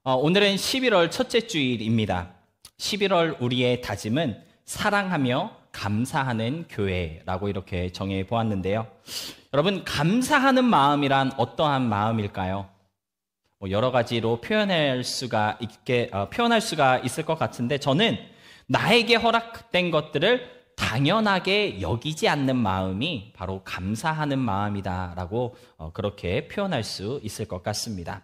오늘은 11월 첫째 주일입니다. 11월 우리의 다짐은 사랑하며 감사하는 교회라고 이렇게 정해 보았는데요. 여러분, 감사하는 마음이란 어떠한 마음일까요? 여러 가지로 표현할 수가 있을 것 같은데, 저는 나에게 허락된 것들을 당연하게 여기지 않는 마음이 바로 감사하는 마음이다라고 그렇게 표현할 수 있을 것 같습니다.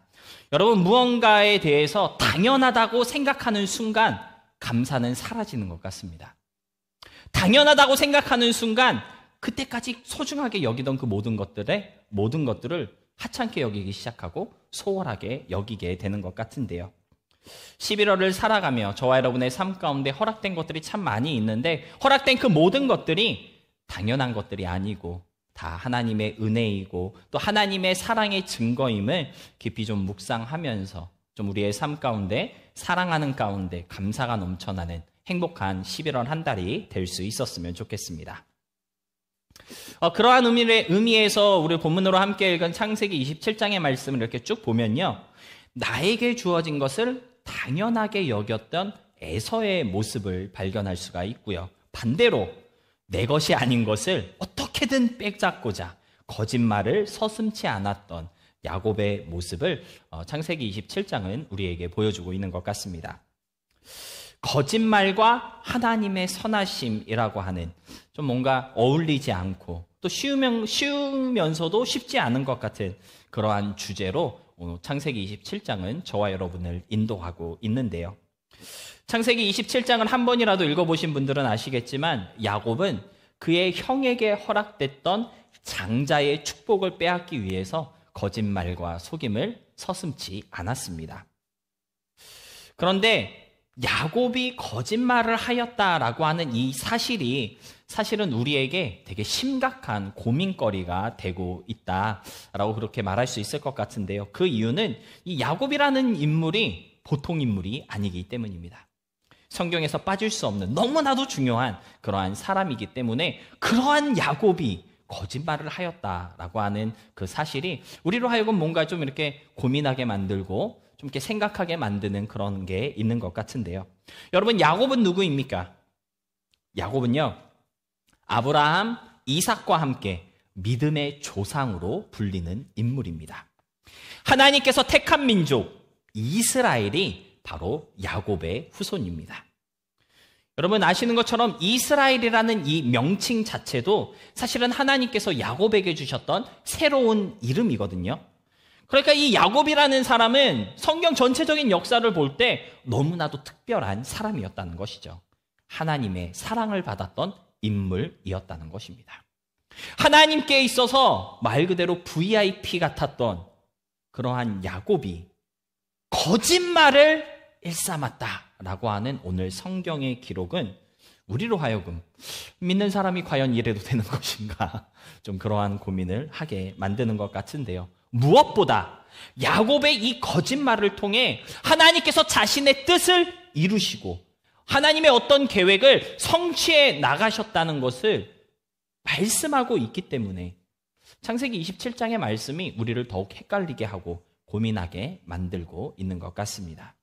여러분, 무언가에 대해서 당연하다고 생각하는 순간 감사는 사라지는 것 같습니다. 당연하다고 생각하는 순간 그때까지 소중하게 여기던 그 모든 것들을 하찮게 여기기 시작하고 소홀하게 여기게 되는 것 같은데요. 11월을 살아가며 저와 여러분의 삶 가운데 허락된 것들이 참 많이 있는데, 허락된 그 모든 것들이 당연한 것들이 아니고 다 하나님의 은혜이고 또 하나님의 사랑의 증거임을 깊이 좀 묵상하면서 좀 우리의 삶 가운데 사랑하는 가운데 감사가 넘쳐나는 행복한 11월 한 달이 될 수 있었으면 좋겠습니다. 그러한 의미에서 우리 본문으로 함께 읽은 창세기 27장의 말씀을 이렇게 쭉 보면요, 나에게 주어진 것을 당연하게 여겼던 에서의 모습을 발견할 수가 있고요, 반대로 내 것이 아닌 것을 어떻게든 빼잡고자 거짓말을 서슴지 않았던 야곱의 모습을 창세기 27장은 우리에게 보여주고 있는 것 같습니다. 거짓말과 하나님의 선하심이라고 하는 좀 뭔가 어울리지 않고 또 쉬우면서도 쉽지 않은 것 같은 그러한 주제로 창세기 27장은 저와 여러분을 인도하고 있는데요. 창세기 27장을 한 번이라도 읽어보신 분들은 아시겠지만, 야곱은 그의 형에게 허락됐던 장자의 축복을 빼앗기 위해서 거짓말과 속임을 서슴지 않았습니다. 그런데 야곱이 거짓말을 하였다라고 하는 이 사실이 사실은 우리에게 되게 심각한 고민거리가 되고 있다라고 그렇게 말할 수 있을 것 같은데요. 그 이유는 이 야곱이라는 인물이 보통 인물이 아니기 때문입니다. 성경에서 빠질 수 없는 너무나도 중요한 그러한 사람이기 때문에 그러한 야곱이 거짓말을 하였다라고 하는 그 사실이 우리로 하여금 뭔가 좀 이렇게 고민하게 만들고 좀 이렇게 생각하게 만드는 그런 게 있는 것 같은데요. 여러분, 야곱은 누구입니까? 야곱은요, 아브라함, 이삭과 함께 믿음의 조상으로 불리는 인물입니다. 하나님께서 택한 민족 이스라엘이 바로 야곱의 후손입니다. 여러분 아시는 것처럼 이스라엘이라는 이 명칭 자체도 사실은 하나님께서 야곱에게 주셨던 새로운 이름이거든요. 그러니까 이 야곱이라는 사람은 성경 전체적인 역사를 볼 때 너무나도 특별한 사람이었다는 것이죠. 하나님의 사랑을 받았던 인물이었다는 것입니다. 하나님께 있어서 말 그대로 VIP 같았던 그러한 야곱이 거짓말을 일삼았다라고 하는 오늘 성경의 기록은 우리로 하여금 믿는 사람이 과연 이래도 되는 것인가, 좀 그러한 고민을 하게 만드는 것 같은데요. 무엇보다 야곱의 이 거짓말을 통해 하나님께서 자신의 뜻을 이루시고 하나님의 어떤 계획을 성취해 나가셨다는 것을 말씀하고 있기 때문에 창세기 27장의 말씀이 우리를 더욱 헷갈리게 하고 고민하게 만들고 있는 것 같습니다.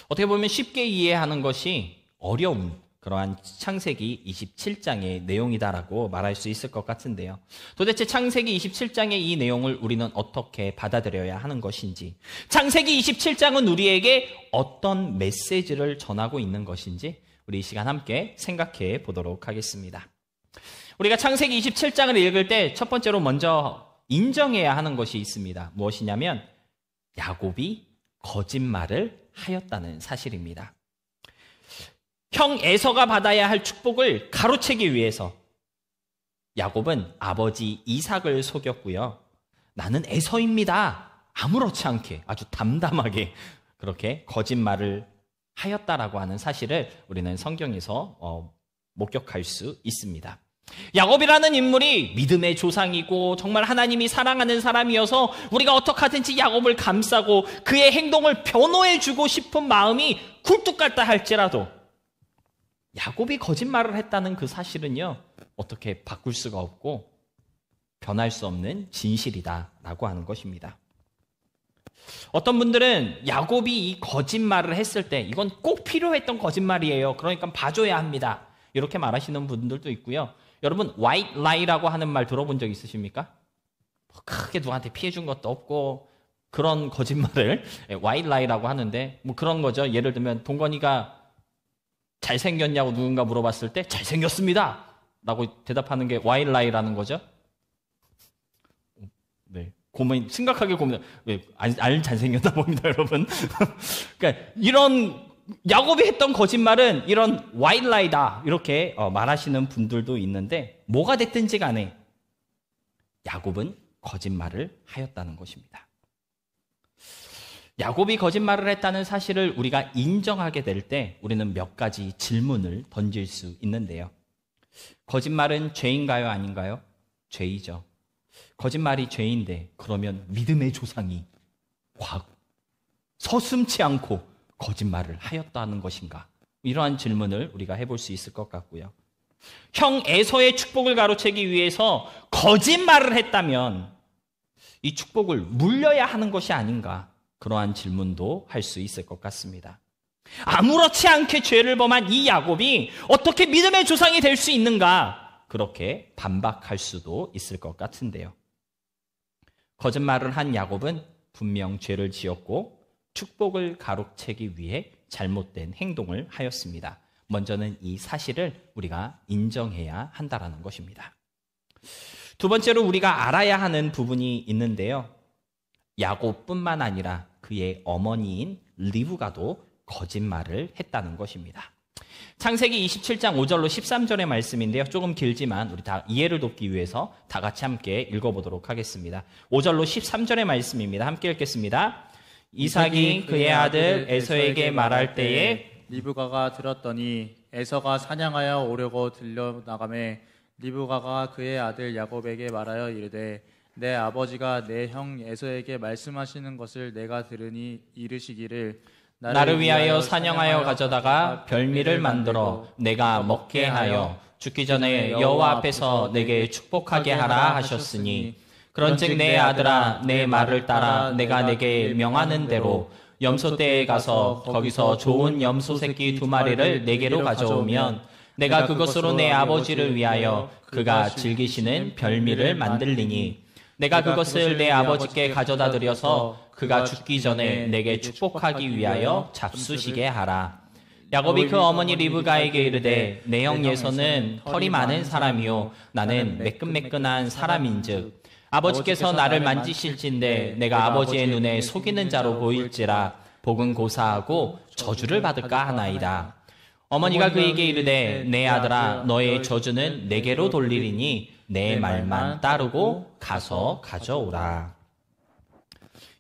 어떻게 보면 쉽게 이해하는 것이 어려운 그러한 창세기 27장의 내용이다라고 말할 수 있을 것 같은데요. 도대체 창세기 27장의 이 내용을 우리는 어떻게 받아들여야 하는 것인지, 창세기 27장은 우리에게 어떤 메시지를 전하고 있는 것인지 우리 이 시간 함께 생각해 보도록 하겠습니다. 우리가 창세기 27장을 읽을 때 첫 번째로 먼저 인정해야 하는 것이 있습니다. 무엇이냐면 야곱이 거짓말을 하였다는 사실입니다. 형 에서가 받아야 할 축복을 가로채기 위해서 야곱은 아버지 이삭을 속였고요. 나는 에서입니다, 아무렇지 않게 아주 담담하게 그렇게 거짓말을 하였다라고 하는 사실을 우리는 성경에서 목격할 수 있습니다. 야곱이라는 인물이 믿음의 조상이고 정말 하나님이 사랑하는 사람이어서 우리가 어떻게 하든지 야곱을 감싸고 그의 행동을 변호해주고 싶은 마음이 굴뚝 같다 할지라도 야곱이 거짓말을 했다는 그 사실은요, 어떻게 바꿀 수가 없고 변할 수 없는 진실이다라고 하는 것입니다. 어떤 분들은 야곱이 이 거짓말을 했을 때 이건 꼭 필요했던 거짓말이에요. 그러니까 봐줘야 합니다. 이렇게 말하시는 분들도 있고요. 여러분 white lie라고 하는 말 들어본 적 있으십니까? 크게 누구한테 피해 준 것도 없고 그런 거짓말을 white lie라고 하는데 뭐 그런 거죠. 예를 들면 동건이가 잘생겼냐고 누군가 물어봤을 때 잘생겼습니다 라고 대답하는 게 white lie라는 거죠. 네, 심각하게 고민. 왜 알 잘생겼나 봅니다, 여러분. 그러니까 이런 야곱이 했던 거짓말은 이런 white lie다 이렇게 말하시는 분들도 있는데 뭐가 됐든지 간에 야곱은 거짓말을 하였다는 것입니다. 야곱이 거짓말을 했다는 사실을 우리가 인정하게 될 때 우리는 몇 가지 질문을 던질 수 있는데요. 거짓말은 죄인가요, 아닌가요? 죄이죠. 거짓말이 죄인데 그러면 믿음의 조상이 서슴지 않고 거짓말을 하였다는 것인가? 이러한 질문을 우리가 해볼 수 있을 것 같고요. 형 에서의 축복을 가로채기 위해서 거짓말을 했다면 이 축복을 물려야 하는 것이 아닌가? 그러한 질문도 할 수 있을 것 같습니다. 아무렇지 않게 죄를 범한 이 야곱이 어떻게 믿음의 조상이 될 수 있는가? 그렇게 반박할 수도 있을 것 같은데요. 거짓말을 한 야곱은 분명 죄를 지었고 축복을 가로채기 위해 잘못된 행동을 하였습니다. 먼저는 이 사실을 우리가 인정해야 한다는 것입니다. 두 번째로 우리가 알아야 하는 부분이 있는데요. 야곱뿐만 아니라 그의 어머니인 리브가도 거짓말을 했다는 것입니다. 창세기 27장 5절로 13절의 말씀인데요. 조금 길지만 우리 다 이해를 돕기 위해서 다 같이 함께 읽어보도록 하겠습니다. 5절로 13절의 말씀입니다. 함께 읽겠습니다. 이삭이 그의 아들 에서에게 말할 때에 리브가가 들었더니 에서가 사냥하여 오려고 들려나가매 리브가가 그의 아들 야곱에게 말하여 이르되 내 아버지가 내 형 에서에게 말씀하시는 것을 내가 들으니 이르시기를 나를 위하여 사냥하여 가져다가 별미를 만들어 내가 먹게 하여 죽기 전에 여호와 앞에서 내게 축복하게 하라 하셨으니 그런즉 내 아들아 내 말을 따라 내가 내게 명하는 대로 염소떼에 가서 거기서 좋은 염소 새끼 2마리를 내게로 가져오면 내가 그것으로 내 아버지를 위하여 그가 즐기시는 별미를 만들리니 내가 그것을 내 아버지께 가져다 드려서 그가 죽기 전에 내게 축복하기 위하여 잡수시게 하라. 야곱이 그 어머니 리브가에게 이르되 내 형 예서는 털이 많은 사람이요 나는 매끈매끈한 사람인즉 아버지께서 나를 만지실진데 내가 아버지의 눈에 속이는 자로 보일지라 복은 고사하고 저주를 받을까 하나이다. 어머니가 그에게 이르되 내 아들아 너의 저주는 내게로 돌리리니 내 말만 따르고 가서 가져오라.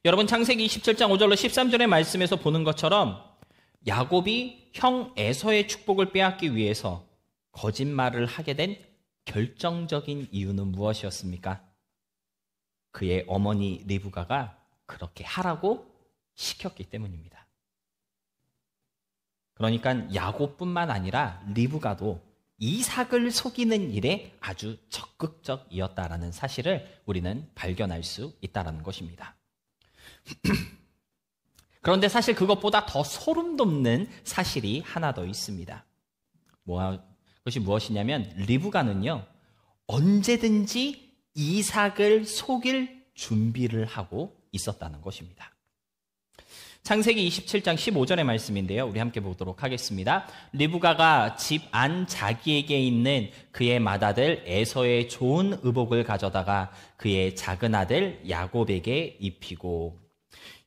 여러분 창세기 27장 5절로 13절의 말씀에서 보는 것처럼 야곱이 형 에서의 축복을 빼앗기 위해서 거짓말을 하게 된 결정적인 이유는 무엇이었습니까? 그의 어머니 리브가가 그렇게 하라고 시켰기 때문입니다. 그러니까 야곱뿐만 아니라 리브가도 이삭을 속이는 일에 아주 적극적이었다라는 사실을 우리는 발견할 수 있다는 것입니다. 그런데 사실 그것보다 더 소름 돋는 사실이 하나 더 있습니다. 그것이 무엇이냐면 리브가는요 언제든지 이삭을 속일 준비를 하고 있었다는 것입니다. 창세기 27장 15절의 말씀인데요. 우리 함께 보도록 하겠습니다. 리브가가 집 안 자기에게 있는 그의 맏아들 에서의 좋은 의복을 가져다가 그의 작은 아들 야곱에게 입히고.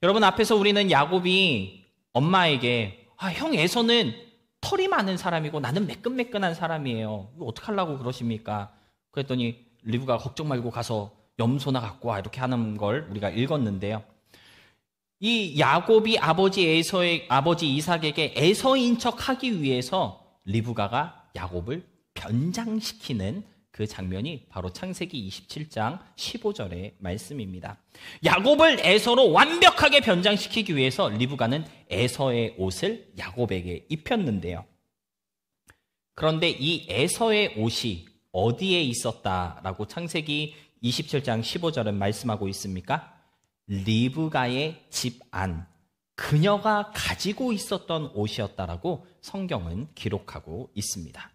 여러분 앞에서 우리는 야곱이 엄마에게 형 에서는 털이 많은 사람이고 나는 매끈매끈한 사람이에요. 이거 어떡하려고 그러십니까? 그랬더니 리브가가 걱정 말고 가서 염소나 갖고 와 이렇게 하는 걸 우리가 읽었는데요. 이 야곱이 아버지 이삭에게 에서인 척하기 위해서 리브가가 야곱을 변장시키는 그 장면이 바로 창세기 27장 15절의 말씀입니다. 야곱을 에서로 완벽하게 변장시키기 위해서 리브가는 에서의 옷을 야곱에게 입혔는데요. 그런데 이 에서의 옷이 어디에 있었다라고 창세기 27장 15절은 말씀하고 있습니까? 리브가의 집 안, 그녀가 가지고 있었던 옷이었다라고 성경은 기록하고 있습니다.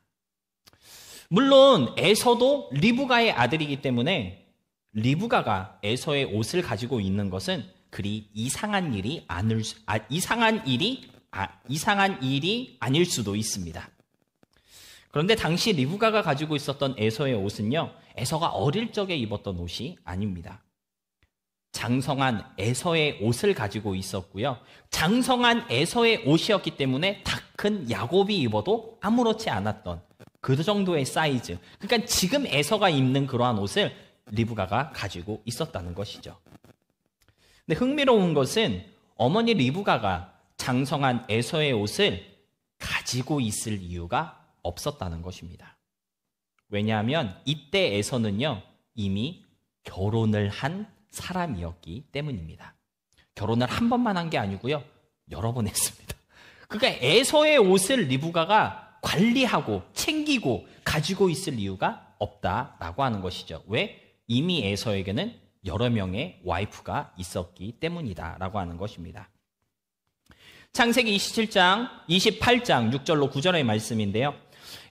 물론 에서도 리브가의 아들이기 때문에 리브가가 에서의 옷을 가지고 있는 것은 그리 이상한 일이 아닐 수도 있습니다. 그런데 당시 리브가가 가지고 있었던 에서의 옷은요, 에서가 어릴 적에 입었던 옷이 아닙니다. 장성한 에서의 옷을 가지고 있었고요. 장성한 에서의 옷이었기 때문에 다 큰 야곱이 입어도 아무렇지 않았던 그 정도의 사이즈. 그러니까 지금 에서가 입는 그러한 옷을 리브가가 가지고 있었다는 것이죠. 근데 흥미로운 것은 어머니 리브가가 장성한 에서의 옷을 가지고 있을 이유가 없었다는 것입니다. 왜냐하면 이때 에서는요, 이미 결혼을 한 사람이었기 때문입니다. 결혼을 한 번만 한 게 아니고요, 여러 번 했습니다. 그러니까 에서의 옷을 리브가가 관리하고 챙기고 가지고 있을 이유가 없다라고 하는 것이죠. 왜? 이미 에서에게는 여러 명의 와이프가 있었기 때문이다라고 하는 것입니다. 창세기 28장 6절로 9절의 말씀인데요.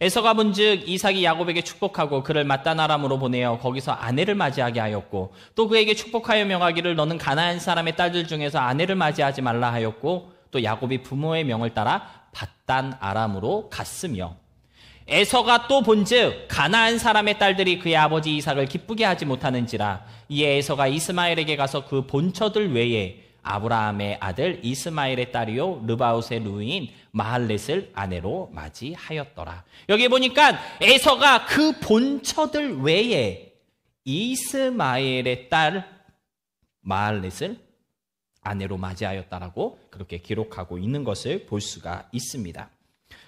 에서가 본즉 이삭이 야곱에게 축복하고 그를 맏단 아람으로 보내어 거기서 아내를 맞이하게 하였고 또 그에게 축복하여 명하기를 너는 가나안 사람의 딸들 중에서 아내를 맞이하지 말라 하였고 또 야곱이 부모의 명을 따라 밧단 아람으로 갔으며 에서가 또 본즉 가나안 사람의 딸들이 그의 아버지 이삭을 기쁘게 하지 못하는지라 이에 에서가 이스마엘에게 가서 그 본처들 외에 아브라함의 아들 이스마엘의 딸이요 르바웃의 누이인 마할렛을 아내로 맞이하였더라. 여기 보니까 에서가 그 본처들 외에 이스마엘의 딸 마할렛을 아내로 맞이하였다라고 그렇게 기록하고 있는 것을 볼 수가 있습니다.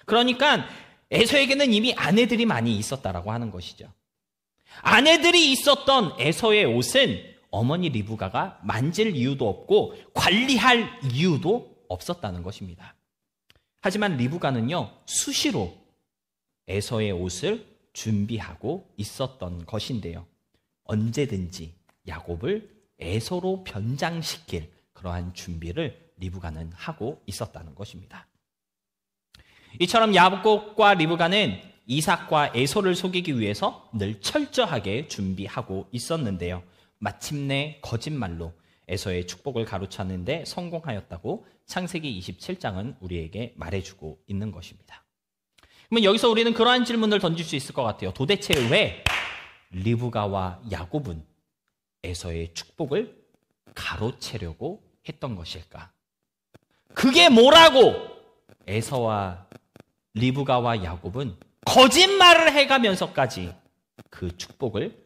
그러니까 에서에게는 이미 아내들이 많이 있었다라고 하는 것이죠. 아내들이 있었던 에서의 옷은 어머니 리브가가 만질 이유도 없고 관리할 이유도 없었다는 것입니다. 하지만 리브가는요, 수시로 에서의 옷을 준비하고 있었던 것인데요. 언제든지 야곱을 에서로 변장시킬 그러한 준비를 리브가는 하고 있었다는 것입니다. 이처럼 야곱과 리브가는 이삭과 에서를 속이기 위해서 늘 철저하게 준비하고 있었는데요. 마침내 거짓말로 에서의 축복을 가로채는데 성공하였다고 창세기 27장은 우리에게 말해주고 있는 것입니다. 그러면 여기서 우리는 그러한 질문을 던질 수 있을 것 같아요. 도대체 왜 리브가와 야곱은 에서의 축복을 가로채려고 했던 것일까? 그게 뭐라고 에서와 리브가와 야곱은 거짓말을 해가면서까지 그 축복을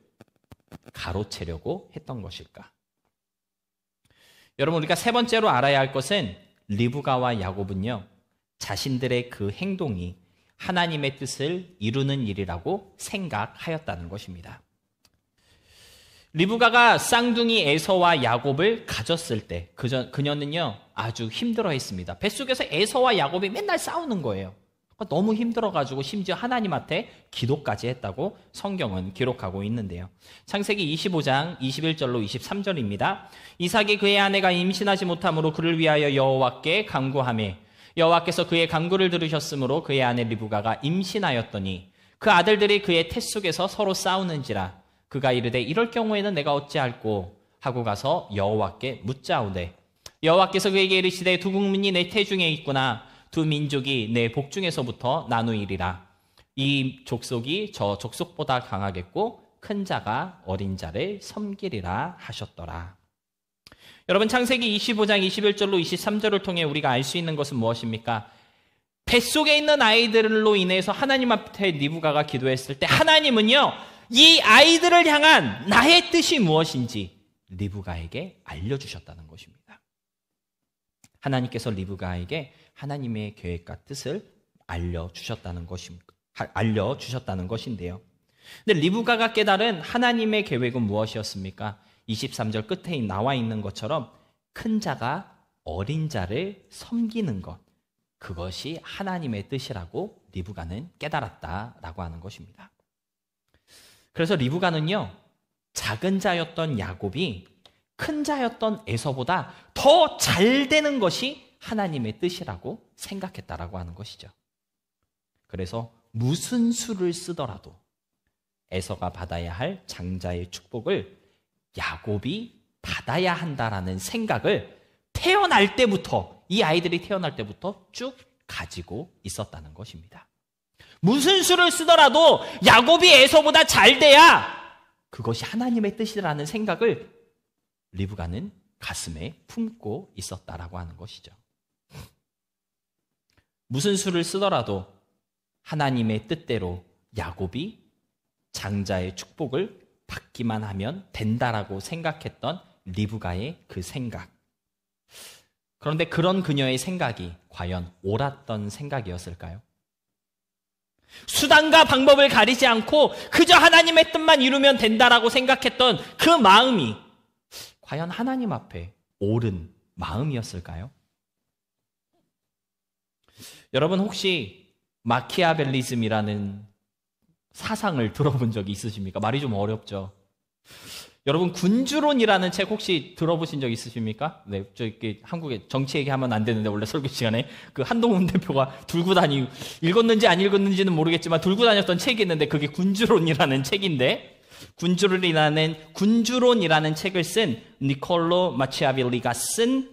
가로채려고 했던 것일까? 여러분, 우리가 세 번째로 알아야 할 것은 리브가와 야곱은요, 자신들의 그 행동이 하나님의 뜻을 이루는 일이라고 생각하였다는 것입니다. 리브가가 쌍둥이 에서와 야곱을 가졌을 때 그녀는요 아주 힘들어했습니다. 뱃속에서 에서와 야곱이 맨날 싸우는 거예요. 너무 힘들어가지고 심지어 하나님한테 기도까지 했다고 성경은 기록하고 있는데요. 창세기 25장 21절로 23절입니다. 이삭이 그의 아내가 임신하지 못함으로 그를 위하여 여호와께 간구하매 여호와께서 그의 간구를 들으셨으므로 그의 아내 리브가가 임신하였더니 그 아들들이 그의 태 속에서 서로 싸우는지라 그가 이르되 이럴 경우에는 내가 어찌할꼬 하고 가서 여호와께 묻자오되 여호와께서 그에게 이르시되 두 국민이 내 태중에 있구나 두 민족이 내 복중에서부터 나누이리라 이 족속이 저 족속보다 강하겠고 큰 자가 어린 자를 섬기리라 하셨더라. 여러분, 창세기 25장 21절로 23절을 통해 우리가 알 수 있는 것은 무엇입니까? 뱃속에 있는 아이들로 인해서 하나님 앞에 리브가가 기도했을 때 하나님은요 이 아이들을 향한 나의 뜻이 무엇인지 리브가에게 알려주셨다는 것입니다. 하나님께서 리브가에게 하나님의 계획과 뜻을 알려주셨다는 것인데요. 근데 리브가가 깨달은 하나님의 계획은 무엇이었습니까? 23절 끝에 나와 있는 것처럼 큰 자가 어린 자를 섬기는 것, 그것이 하나님의 뜻이라고 리브가는 깨달았다라고 하는 것입니다. 그래서 리브가는요 작은 자였던 야곱이 큰 자였던 에서보다 더 잘 되는 것이 하나님의 뜻이라고 생각했다라고 하는 것이죠. 그래서 무슨 수를 쓰더라도 에서가 받아야 할 장자의 축복을 야곱이 받아야 한다라는 생각을 태어날 때부터, 이 아이들이 태어날 때부터 쭉 가지고 있었다는 것입니다. 무슨 수를 쓰더라도 야곱이 에서보다 잘 돼야 그것이 하나님의 뜻이라는 생각을 리브가는 가슴에 품고 있었다라고 하는 것이죠. 무슨 수를 쓰더라도 하나님의 뜻대로 야곱이 장자의 축복을 받기만 하면 된다라고 생각했던 리브가의 그 생각. 그런데 그런 그녀의 생각이 과연 옳았던 생각이었을까요? 수단과 방법을 가리지 않고 그저 하나님의 뜻만 이루면 된다라고 생각했던 그 마음이 과연 하나님 앞에 옳은 마음이었을까요? 여러분 혹시 마키아벨리즘이라는 사상을 들어본 적이 있으십니까? 말이 좀 어렵죠. 여러분 군주론이라는 책 혹시 들어보신 적 있으십니까? 네, 저 이렇게 한국에 정치 얘기하면 안 되는데 원래 설교 시간에 그 한동훈 대표가 들고 다니고 읽었는지 안 읽었는지는 모르겠지만 들고 다녔던 책이 있는데 그게 군주론이라는 책인데 군주론이라는 책을 쓴 니콜로 마치아빌리가 쓴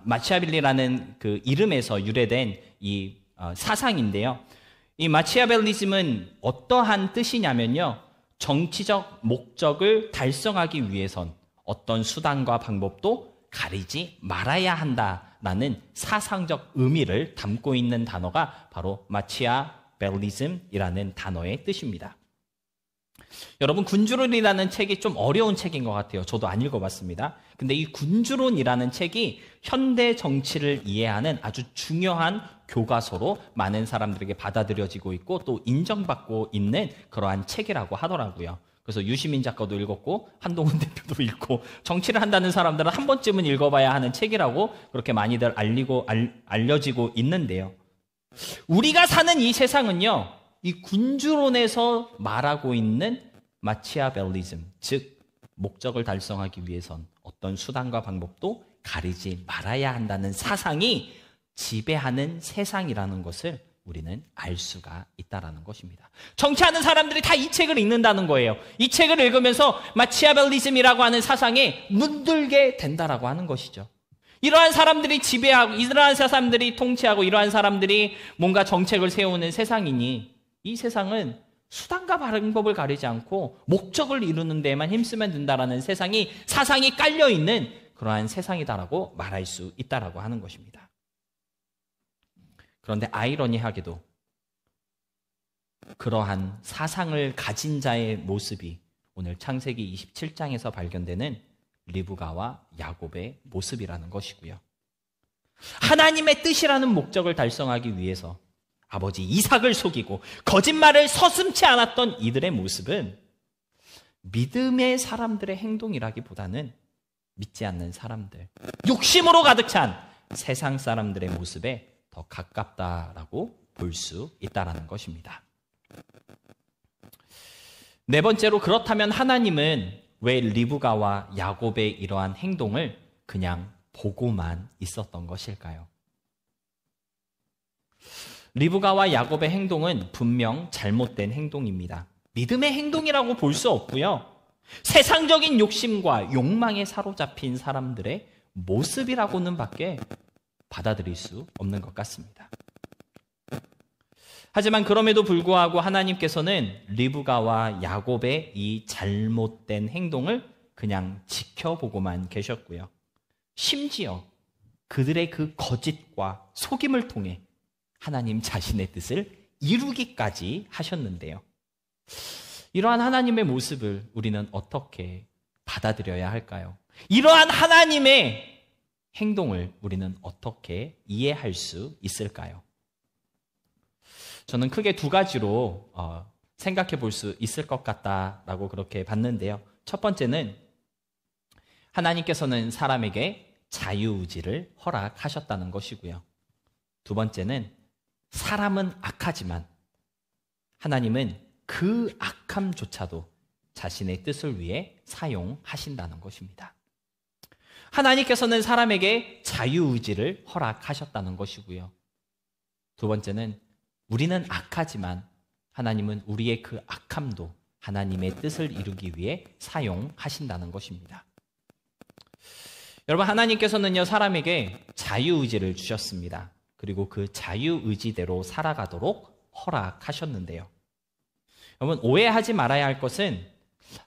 마치아빌리라는 그 이름에서 유래된 이 사상인데요. 이 마치아벨리즘은 어떠한 뜻이냐면요. 정치적 목적을 달성하기 위해선 어떤 수단과 방법도 가리지 말아야 한다라는 사상적 의미를 담고 있는 단어가 바로 마치아벨리즘이라는 단어의 뜻입니다. 여러분 군주론이라는 책이 좀 어려운 책인 것 같아요. 저도 안 읽어봤습니다. 근데 이 군주론이라는 책이 현대 정치를 이해하는 아주 중요한 교과서로 많은 사람들에게 받아들여지고 있고 또 인정받고 있는 그러한 책이라고 하더라고요. 그래서 유시민 작가도 읽었고 한동훈 대표도 읽고 정치를 한다는 사람들은 한 번쯤은 읽어봐야 하는 책이라고 그렇게 많이들 알려지고 있는데요. 우리가 사는 이 세상은요. 이 군주론에서 말하고 있는 마치아벨리즘, 즉 목적을 달성하기 위해선 어떤 수단과 방법도 가리지 말아야 한다는 사상이 지배하는 세상이라는 것을 우리는 알 수가 있다는 것입니다. 정치하는 사람들이 다 이 책을 읽는다는 거예요. 이 책을 읽으면서 마치아벨리즘이라고 하는 사상에 물들게 된다라고 하는 것이죠. 이러한 사람들이 지배하고 이러한 사람들이 통치하고 이러한 사람들이 뭔가 정책을 세우는 세상이니 이 세상은 수단과 방법을 가리지 않고 목적을 이루는 데에만 힘쓰면 된다라는 사상이 깔려있는 그러한 세상이다라고 말할 수 있다라고 하는 것입니다. 그런데 아이러니하게도 그러한 사상을 가진 자의 모습이 오늘 창세기 27장에서 발견되는 리브가와 야곱의 모습이라는 것이고요. 하나님의 뜻이라는 목적을 달성하기 위해서 아버지 이삭을 속이고 거짓말을 서슴지 않았던 이들의 모습은 믿음의 사람들의 행동이라기보다는 믿지 않는 사람들, 욕심으로 가득 찬 세상 사람들의 모습에 더 가깝다라고 볼 수 있다는 것입니다. 네 번째로 그렇다면 하나님은 왜 리브가와 야곱의 이러한 행동을 그냥 보고만 있었던 것일까요? 리브가와 야곱의 행동은 분명 잘못된 행동입니다. 믿음의 행동이라고 볼 수 없고요. 세상적인 욕심과 욕망에 사로잡힌 사람들의 모습이라고는 밖에 받아들일 수 없는 것 같습니다. 하지만 그럼에도 불구하고 하나님께서는 리브가와 야곱의 이 잘못된 행동을 그냥 지켜보고만 계셨고요. 심지어 그들의 그 거짓과 속임을 통해 하나님 자신의 뜻을 이루기까지 하셨는데요. 이러한 하나님의 모습을 우리는 어떻게 받아들여야 할까요? 이러한 하나님의 행동을 우리는 어떻게 이해할 수 있을까요? 저는 크게 두 가지로 생각해 볼 수 있을 것 같다라고 그렇게 봤는데요. 첫 번째는 하나님께서는 사람에게 자유의지를 허락하셨다는 것이고요. 두 번째는 사람은 악하지만 하나님은 그 악함조차도 자신의 뜻을 위해 사용하신다는 것입니다. 하나님께서는 사람에게 자유의지를 허락하셨다는 것이고요. 두 번째는 우리는 악하지만 하나님은 우리의 그 악함도 하나님의 뜻을 이루기 위해 사용하신다는 것입니다. 여러분, 하나님께서는요, 사람에게 자유의지를 주셨습니다. 그리고 그 자유의지대로 살아가도록 허락하셨는데요. 여러분, 오해하지 말아야 할 것은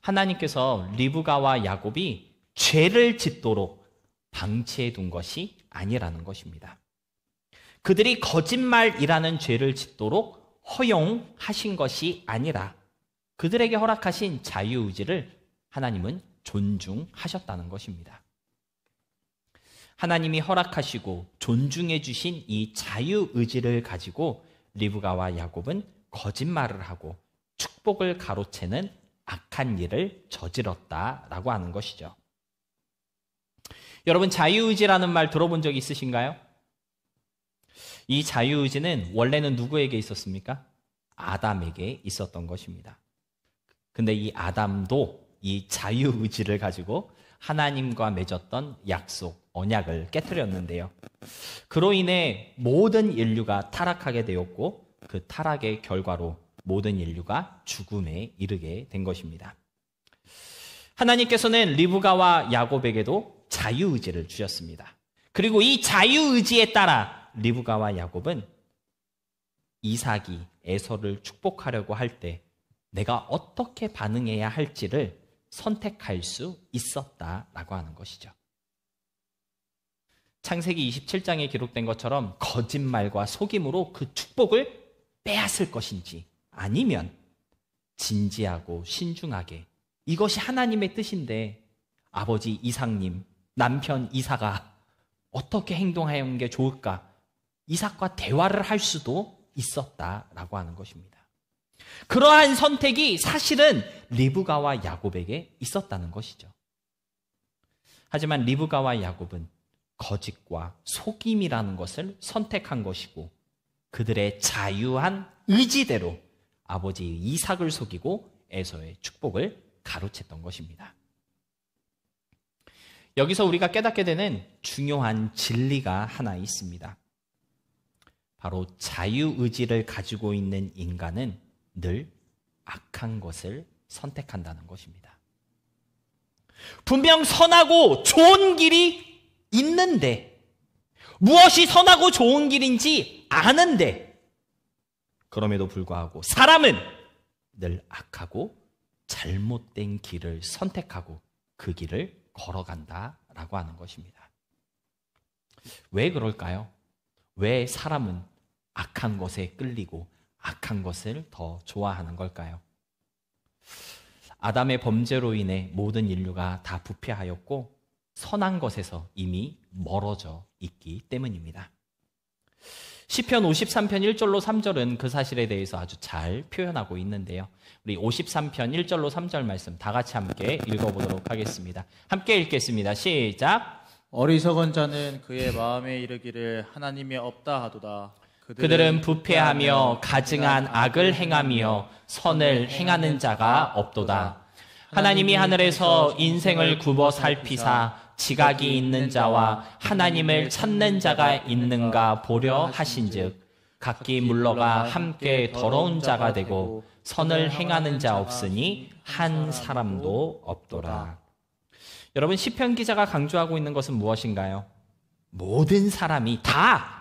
하나님께서 리브가와 야곱이 죄를 짓도록 방치해 둔 것이 아니라는 것입니다. 그들이 거짓말이라는 죄를 짓도록 허용하신 것이 아니라 그들에게 허락하신 자유의지를 하나님은 존중하셨다는 것입니다. 하나님이 허락하시고 존중해 주신 이 자유의지를 가지고 리브가와 야곱은 거짓말을 하고 축복을 가로채는 악한 일을 저질렀다라고 하는 것이죠. 여러분, 자유의지라는 말 들어본 적 있으신가요? 이 자유의지는 원래는 누구에게 있었습니까? 아담에게 있었던 것입니다. 근데 이 아담도 이 자유의지를 가지고 하나님과 맺었던 약속, 언약을 깨뜨렸는데요. 그로 인해 모든 인류가 타락하게 되었고 그 타락의 결과로 모든 인류가 죽음에 이르게 된 것입니다. 하나님께서는 리브가와 야곱에게도 자유의지를 주셨습니다. 그리고 이 자유의지에 따라 리브가와 야곱은 이삭이 에서를 축복하려고 할 때 내가 어떻게 반응해야 할지를 선택할 수 있었다라고 하는 것이죠. 창세기 27장에 기록된 것처럼 거짓말과 속임으로 그 축복을 빼앗을 것인지 아니면 진지하고 신중하게 이것이 하나님의 뜻인데 아버지 이삭님, 남편 이삭아 어떻게 행동하는 게 좋을까? 이삭과 대화를 할 수도 있었다라고 하는 것입니다. 그러한 선택이 사실은 리브가와 야곱에게 있었다는 것이죠. 하지만 리브가와 야곱은 거짓과 속임이라는 것을 선택한 것이고 그들의 자유한 의지대로 아버지 이삭을 속이고 에서의 축복을 가로챘던 것입니다. 여기서 우리가 깨닫게 되는 중요한 진리가 하나 있습니다. 바로 자유의지를 가지고 있는 인간은 늘 악한 것을 선택한다는 것입니다. 분명 선하고 좋은 길이 있는데 무엇이 선하고 좋은 길인지 아는데 그럼에도 불구하고 사람은 늘 악하고 잘못된 길을 선택하고 그 길을 걸어간다라고 하는 것입니다. 왜 그럴까요? 왜 사람은 악한 것에 끌리고 악한 것을 더 좋아하는 걸까요? 아담의 범죄로 인해 모든 인류가 다 부패하였고 선한 것에서 이미 멀어져 있기 때문입니다. 시편 53편 1절로 3절은 그 사실에 대해서 아주 잘 표현하고 있는데요. 우리 53편 1절로 3절 말씀 다 같이 함께 읽어보도록 하겠습니다. 함께 읽겠습니다. 시작. 어리석은 자는 그의 마음에 이르기를 하나님이 없다 하도다. 그들은 부패하며 가증한 악을 행하며 선을 행하는 자가 없도다. 하나님이 하늘에서 인생을 굽어 살피사 지각이 있는 자와 하나님을 찾는 자가 있는가 보려 하신즉 각기 물러가 함께 더러운 자가 되고 선을 행하는 자 없으니 한 사람도 없도다. 여러분, 시편 기자가 강조하고 있는 것은 무엇인가요? 모든 사람이 다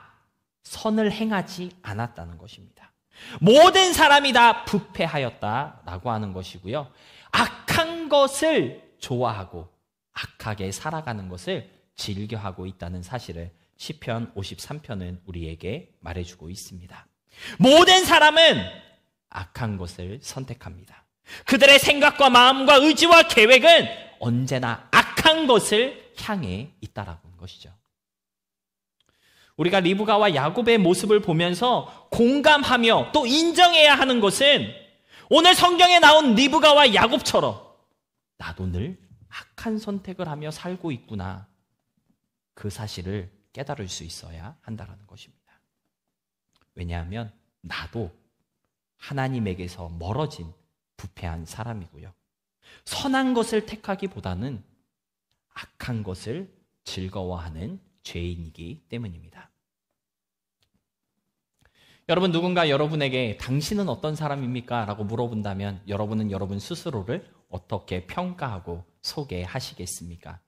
선을 행하지 않았다는 것입니다. 모든 사람이 다 부패하였다라고 하는 것이고요. 악한 것을 좋아하고 악하게 살아가는 것을 즐겨하고 있다는 사실을 시편 53편은 우리에게 말해주고 있습니다. 모든 사람은 악한 것을 선택합니다. 그들의 생각과 마음과 의지와 계획은 언제나 악한 것을 향해 있다라고 하는 것이죠. 우리가 리브가와 야곱의 모습을 보면서 공감하며 또 인정해야 하는 것은 오늘 성경에 나온 리브가와 야곱처럼 나도 늘 악한 선택을 하며 살고 있구나. 그 사실을 깨달을 수 있어야 한다는 것입니다. 왜냐하면 나도 하나님에게서 멀어진 부패한 사람이고요. 선한 것을 택하기보다는 악한 것을 즐거워하는 죄인이기 때문입니다. 여러분, 누군가 여러분에게 당신은 어떤 사람입니까? 라고 물어본다면 여러분은 여러분 스스로를 어떻게 평가하고 소개하시겠습니까?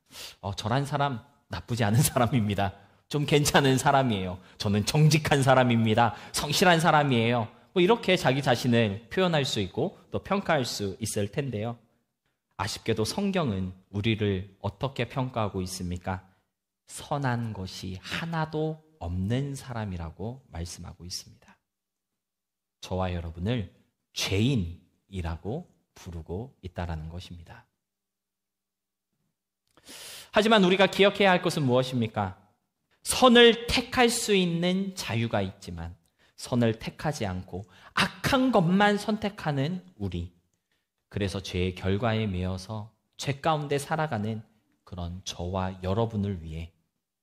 저란 사람 나쁘지 않은 사람입니다. 좀 괜찮은 사람이에요. 저는 정직한 사람입니다. 성실한 사람이에요. 이렇게 자기 자신을 표현할 수 있고 또 평가할 수 있을 텐데요. 아쉽게도 성경은 우리를 어떻게 평가하고 있습니까? 선한 것이 하나도 없는 사람이라고 말씀하고 있습니다. 저와 여러분을 죄인이라고 부르고 있다는 것입니다. 하지만 우리가 기억해야 할 것은 무엇입니까? 선을 택할 수 있는 자유가 있지만 선을 택하지 않고 악한 것만 선택하는 우리, 그래서 죄의 결과에 매여서 죄 가운데 살아가는 그런 저와 여러분을 위해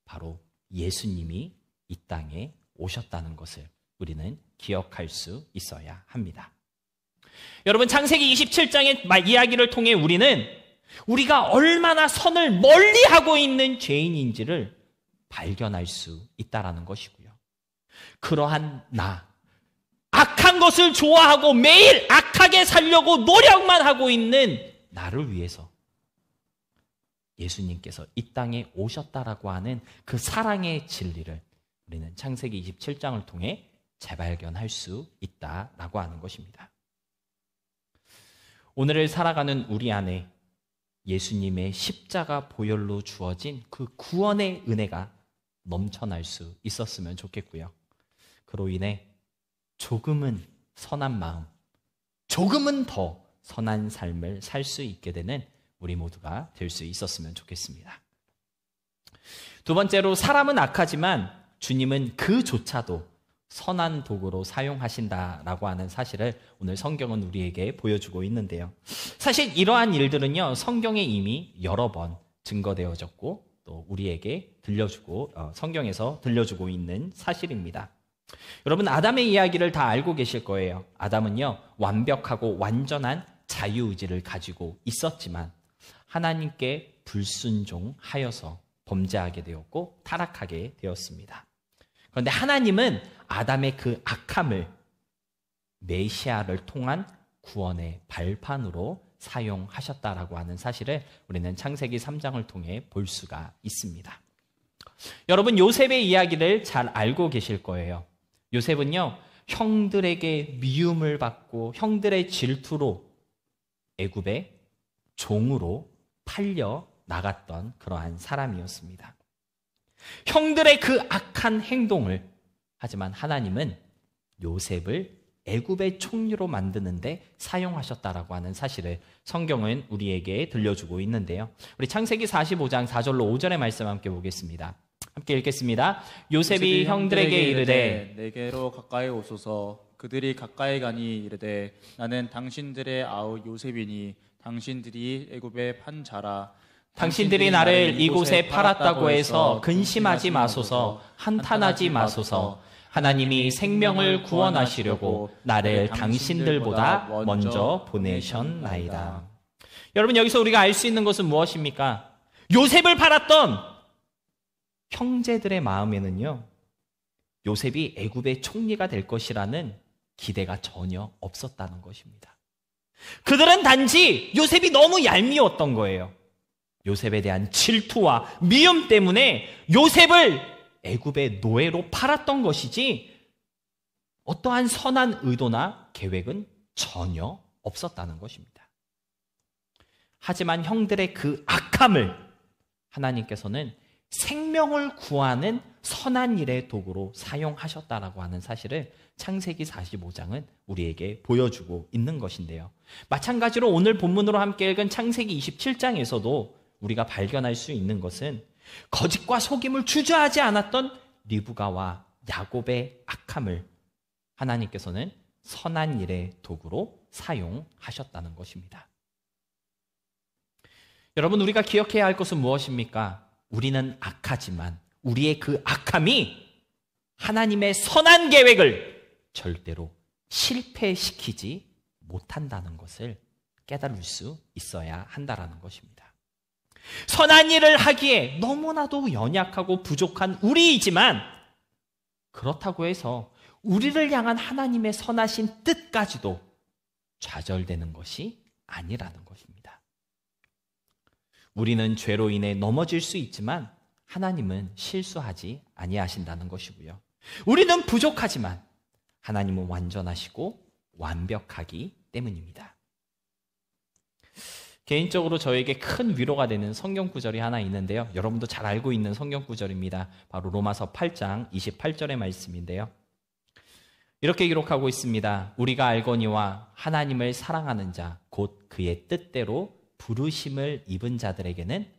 바로 예수님이 이 땅에 오셨다는 것을 우리는 기억할 수 있어야 합니다. 여러분, 창세기 27장의 이야기를 통해 우리는 우리가 얼마나 선을 멀리하고 있는 죄인인지를 발견할 수 있다는 것이고요. 그러한 악한 것을 좋아하고 매일 악하게 살려고 노력만 하고 있는 나를 위해서 예수님께서 이 땅에 오셨다라고 하는 그 사랑의 진리를 우리는 창세기 27장을 통해 재발견할 수 있다라고 하는 것입니다. 오늘을 살아가는 우리 안에 예수님의 십자가 보혈로 주어진 그 구원의 은혜가 넘쳐날 수 있었으면 좋겠고요. 그로 인해 조금은 선한 마음, 조금은 더 선한 삶을 살 수 있게 되는 우리 모두가 될 수 있었으면 좋겠습니다. 두 번째로, 사람은 악하지만 주님은 그조차도 선한 도구로 사용하신다라고 하는 사실을 오늘 성경은 우리에게 보여주고 있는데요. 사실 이러한 일들은요, 성경에 이미 여러 번 증거되어졌고 또 우리에게 성경에서 들려주고 있는 사실입니다. 여러분, 아담의 이야기를 다 알고 계실 거예요. 아담은요, 완벽하고 완전한 자유의지를 가지고 있었지만 하나님께 불순종하여서 범죄하게 되었고 타락하게 되었습니다. 그런데 하나님은 아담의 그 악함을 메시아를 통한 구원의 발판으로 사용하셨다라고 하는 사실을 우리는 창세기 3장을 통해 볼 수가 있습니다. 여러분, 요셉의 이야기를 잘 알고 계실 거예요. 요셉은요, 형들에게 미움을 받고 형들의 질투로 애굽의 종으로 팔려 나갔던 그러한 사람이었습니다. 형들의 그 악한 행동을, 하지만 하나님은 요셉을 애굽의 총리로 만드는데 사용하셨다라고 하는 사실을 성경은 우리에게 들려주고 있는데요. 우리 창세기 45장 4절로 5절의 말씀 함께 보겠습니다. 함께 읽겠습니다. 요셉이 형들에게 이르되 내게로 가까이 오소서. 그들이 가까이 가니 이르되 나는 당신들의 아우 요셉이니 당신들이 애굽에 판 자라. 당신들이 나를 이곳에 팔았다고 해서 근심하지 마소서, 한탄하지 마소서. 하나님이 생명을 구원하시려고 나를 당신들보다 먼저 보내셨나이다. 여러분, 여기서 우리가 알 수 있는 것은 무엇입니까? 요셉을 팔았던 형제들의 마음에는요, 요셉이 애굽의 총리가 될 것이라는 기대가 전혀 없었다는 것입니다. 그들은 단지 요셉이 너무 얄미웠던 거예요. 요셉에 대한 질투와 미움 때문에 요셉을 애굽의 노예로 팔았던 것이지 어떠한 선한 의도나 계획은 전혀 없었다는 것입니다. 하지만 형들의 그 악함을 하나님께서는 생명을 구하는 선한 일의 도구로 사용하셨다라고 하는 사실을 창세기 45장은 우리에게 보여주고 있는 것인데요. 마찬가지로 오늘 본문으로 함께 읽은 창세기 27장에서도 우리가 발견할 수 있는 것은 거짓과 속임을 주저하지 않았던 리브가와 야곱의 악함을 하나님께서는 선한 일의 도구로 사용하셨다는 것입니다. 여러분, 우리가 기억해야 할 것은 무엇입니까? 우리는 악하지만 우리의 그 악함이 하나님의 선한 계획을 절대로 실패시키지 못한다는 것을 깨달을 수 있어야 한다는 것입니다. 선한 일을 하기에 너무나도 연약하고 부족한 우리이지만 그렇다고 해서 우리를 향한 하나님의 선하신 뜻까지도 좌절되는 것이 아니라는 것입니다. 우리는 죄로 인해 넘어질 수 있지만 하나님은 실수하지 아니하신다는 것이고요. 우리는 부족하지만 하나님은 완전하시고 완벽하기 때문입니다. 개인적으로 저에게 큰 위로가 되는 성경 구절이 하나 있는데요. 여러분도 잘 알고 있는 성경 구절입니다. 바로 로마서 8장 28절의 말씀인데요. 이렇게 기록하고 있습니다. 우리가 알거니와 하나님을 사랑하는 자, 곧 그의 뜻대로 부르심을 입은 자들에게는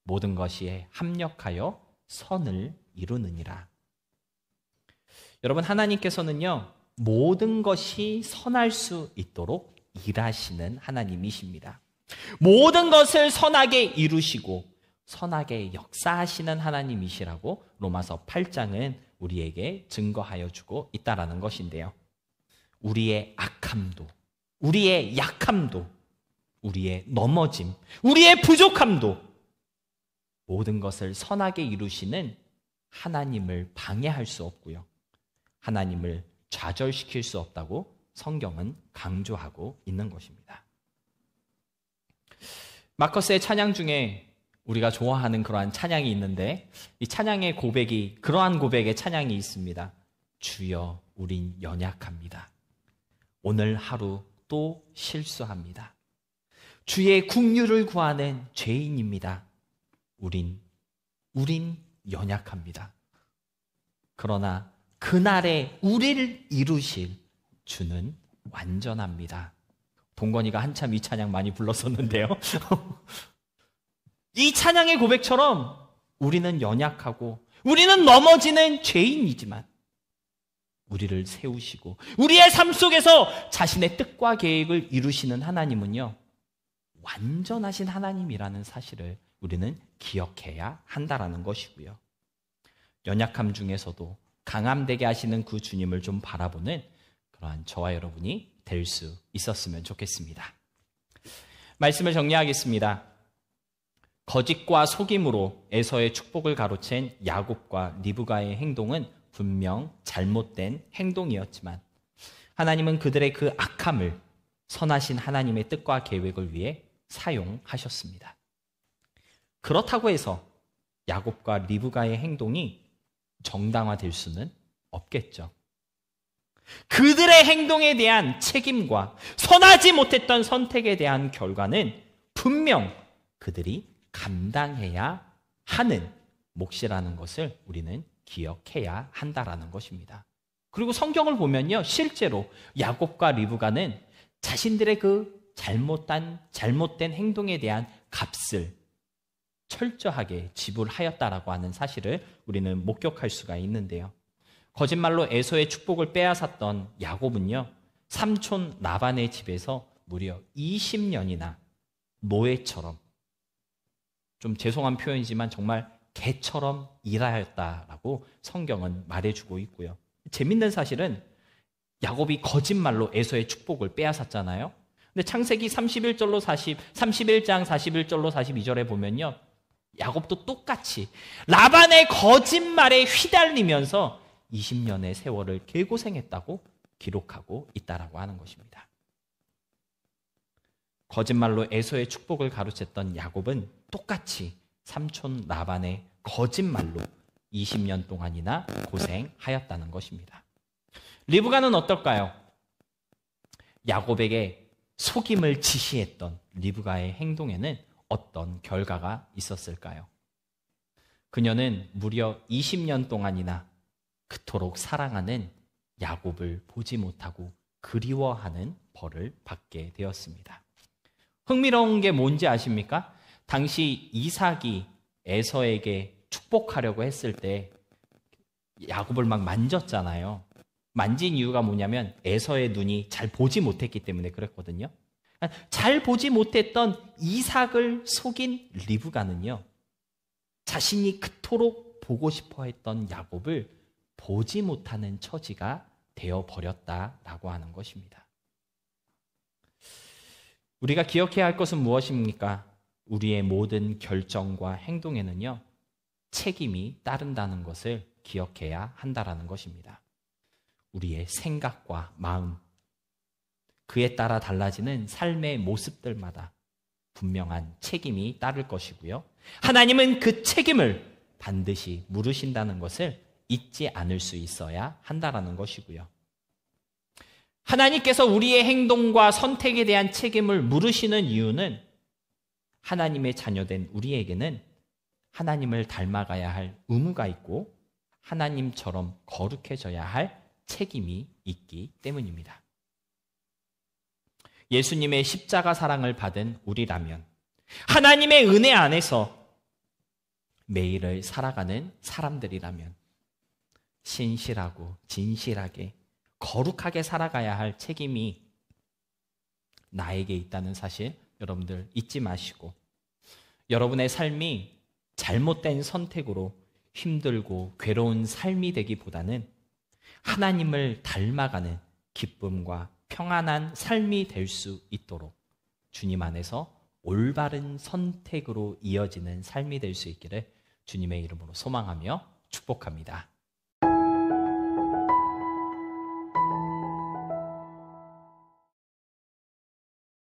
모든 것이 합력하여 선을 이루느니라. 여러분, 하나님께서는요, 모든 것이 선할 수 있도록 일하시는 하나님이십니다. 모든 것을 선하게 이루시고 선하게 역사하시는 하나님이시라고 로마서 8장은 우리에게 증거하여 주고 있다라는 것인데요. 우리의 악함도, 우리의 약함도, 우리의 넘어짐, 우리의 부족함도 모든 것을 선하게 이루시는 하나님을 방해할 수 없고요. 하나님을 좌절시킬 수 없다고 성경은 강조하고 있는 것입니다. 마커스의 찬양 중에 우리가 좋아하는 그러한 찬양이 있는데 이 찬양의 고백이 그러한 고백의 찬양이 있습니다. 주여 우린 연약합니다. 오늘 하루 또 실수합니다. 주의 긍휼을 구하는 죄인입니다. 우린 연약합니다. 그러나 그날에 우리를 이루실 주는 완전합니다. 동건이가 한참 이 찬양 많이 불렀었는데요. 이 찬양의 고백처럼 우리는 연약하고 우리는 넘어지는 죄인이지만 우리를 세우시고 우리의 삶 속에서 자신의 뜻과 계획을 이루시는 하나님은요, 완전하신 하나님이라는 사실을 우리는 기억해야 한다라는 것이고요. 연약함 중에서도 강함되게 하시는 그 주님을 좀 바라보는 그러한 저와 여러분이 될 수 있었으면 좋겠습니다. 말씀을 정리하겠습니다. 거짓과 속임으로 에서의 축복을 가로챈 야곱과 리브가의 행동은 분명 잘못된 행동이었지만 하나님은 그들의 그 악함을 선하신 하나님의 뜻과 계획을 위해 사용하셨습니다. 그렇다고 해서 야곱과 리브가의 행동이 정당화될 수는 없겠죠. 그들의 행동에 대한 책임과 선하지 못했던 선택에 대한 결과는 분명 그들이 감당해야 하는 몫이라는 것을 우리는 기억해야 한다라는 것입니다. 그리고 성경을 보면요, 실제로 야곱과 리브가는 자신들의 그 잘못된 행동에 대한 값을 철저하게 지불하였다라고 하는 사실을 우리는 목격할 수가 있는데요. 거짓말로 에서의 축복을 빼앗았던 야곱은요, 삼촌 라반의 집에서 무려 20년이나 노예처럼, 좀 죄송한 표현이지만 정말 개처럼 일하였다라고 성경은 말해주고 있고요. 재밌는 사실은 야곱이 거짓말로 에서의 축복을 빼앗았잖아요. 근데 창세기 31장 41절로 42절에 보면요, 야곱도 똑같이 라반의 거짓말에 휘달리면서 20년의 세월을 개고생했다고 기록하고 있다라고 하는 것입니다. 거짓말로 에서의 축복을 가로챘던 야곱은 똑같이 삼촌 라반의 거짓말로 20년 동안이나 고생하였다는 것입니다. 리브가는 어떨까요? 야곱에게 속임을 지시했던 리브가의 행동에는 어떤 결과가 있었을까요? 그녀는 무려 20년 동안이나 그토록 사랑하는 야곱을 보지 못하고 그리워하는 벌을 받게 되었습니다. 흥미로운 게 뭔지 아십니까? 당시 이삭이 에서에게 축복하려고 했을 때 야곱을 막 만졌잖아요. 만진 이유가 뭐냐면 에서의 눈이 잘 보지 못했기 때문에 그랬거든요. 잘 보지 못했던 이삭을 속인 리브가는요, 자신이 그토록 보고 싶어 했던 야곱을 보지 못하는 처지가 되어버렸다라고 하는 것입니다. 우리가 기억해야 할 것은 무엇입니까? 우리의 모든 결정과 행동에는요, 책임이 따른다는 것을 기억해야 한다라는 것입니다. 우리의 생각과 마음, 그에 따라 달라지는 삶의 모습들마다 분명한 책임이 따를 것이고요. 하나님은 그 책임을 반드시 물으신다는 것을 잊지 않을 수 있어야 한다라는 것이고요. 하나님께서 우리의 행동과 선택에 대한 책임을 물으시는 이유는 하나님의 자녀된 우리에게는 하나님을 닮아가야 할 의무가 있고 하나님처럼 거룩해져야 할 책임이 있기 때문입니다. 예수님의 십자가 사랑을 받은 우리라면, 하나님의 은혜 안에서 매일을 살아가는 사람들이라면 신실하고 진실하게 거룩하게 살아가야 할 책임이 나에게 있다는 사실 여러분들 잊지 마시고, 여러분의 삶이 잘못된 선택으로 힘들고 괴로운 삶이 되기보다는 하나님을 닮아가는 기쁨과 평안한 삶이 될 수 있도록 주님 안에서 올바른 선택으로 이어지는 삶이 될 수 있기를 주님의 이름으로 소망하며 축복합니다.